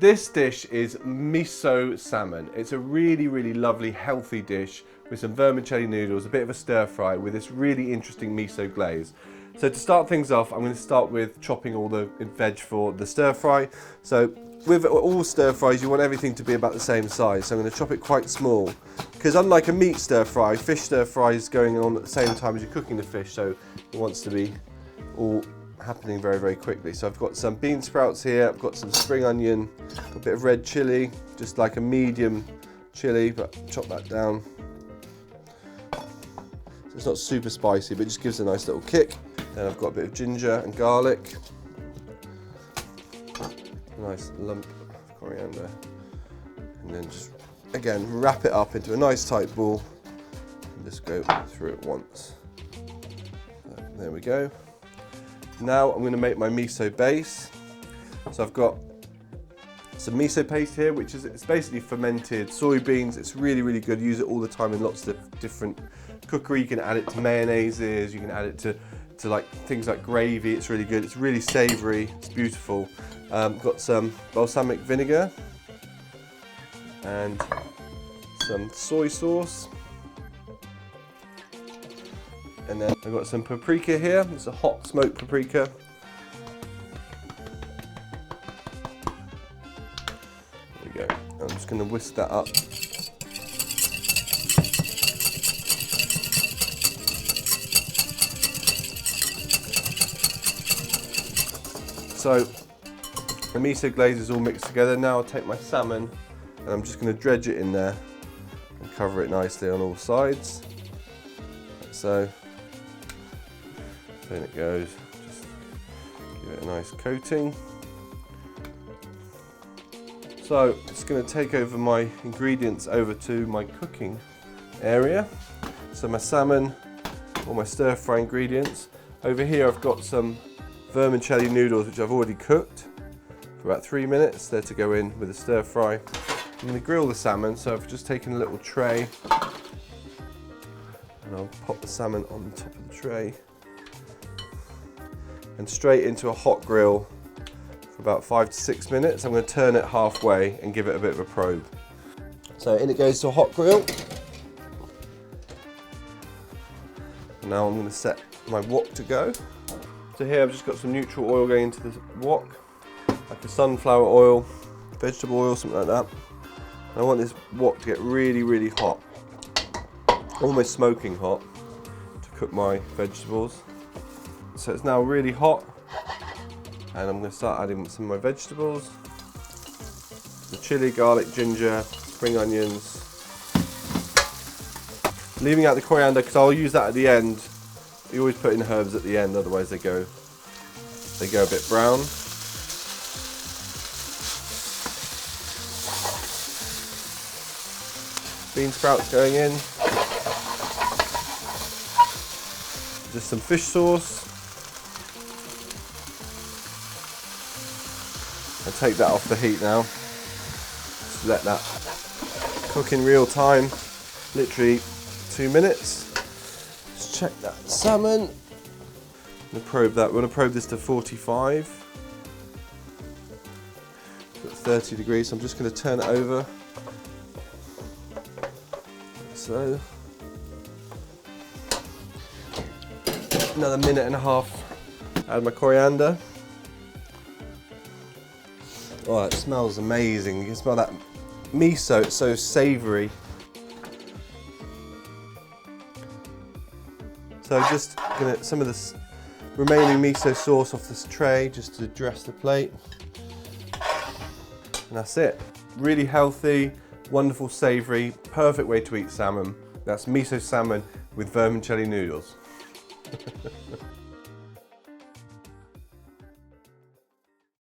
This dish is miso salmon. It's a really, really lovely, healthy dish with some vermicelli noodles, a bit of a stir fry with this really interesting miso glaze. So to start things off, I'm going to start with chopping all the veg for the stir fry. So with all stir fries, you want everything to be about the same size. So I'm going to chop it quite small, because unlike a meat stir fry, fish stir fry is going on at the same time as you're cooking the fish. So it wants to be all happening very, very quickly. So I've got some bean sprouts here, I've got some spring onion, a bit of red chili, just like a medium chili, but chop that down. So it's not super spicy, but it just gives a nice little kick. Then I've got a bit of ginger and garlic, a nice lump of coriander, and then just, again, wrap it up into a nice tight ball and just go through it once. So, there we go. Now I'm going to make my miso base. So I've got some miso paste here, which is, it's basically fermented soybeans. It's really, really good. Use it all the time in lots of different cookery. You can add it to mayonnaises, you can add it to like things like gravy. It's really good. It's really savoury. It's beautiful. Got some balsamic vinegar and some soy sauce. And then I've got some paprika here. It's a hot smoked paprika. There we go. I'm just going to whisk that up. So the miso glaze is all mixed together. Now I'll take my salmon and I'm just going to dredge it in there and cover it nicely on all sides. Like so. In it goes, just give it a nice coating. So it's going to take over my ingredients over to my cooking area. So my salmon, all my stir fry ingredients. Over here I've got some vermicelli noodles which I've already cooked for about 3 minutes. They're to go in with the stir fry. I'm going to grill the salmon, so I've just taken a little tray and I'll pop the salmon on the top of the tray and straight into a hot grill for about 5 to 6 minutes. I'm going to turn it halfway and give it a bit of a probe. So in it goes to a hot grill. Now I'm going to set my wok to go. So here I've just got some neutral oil going into the wok, like a sunflower oil, vegetable oil, something like that. And I want this wok to get really, really hot, almost smoking hot, to cook my vegetables. So it's now really hot, and I'm going to start adding some of my vegetables. The chili, garlic, ginger, spring onions. Leaving out the coriander because I'll use that at the end. You always put in herbs at the end, otherwise they go a bit brown. Bean sprouts going in. Just some fish sauce. I'll take that off the heat now. Just let that cook in real time, literally 2 minutes. Let's check that salmon. I'm going to probe that. We're going to probe this to 45. Got 30 degrees, so I'm just going to turn it over. Like so. Another minute and a half. Add my coriander. Oh, it smells amazing. You can smell that miso, it's so savoury. So just gonna some of this remaining miso sauce off this tray just to dress the plate. And that's it. Really healthy, wonderful, savoury, perfect way to eat salmon. That's miso salmon with vermicelli noodles.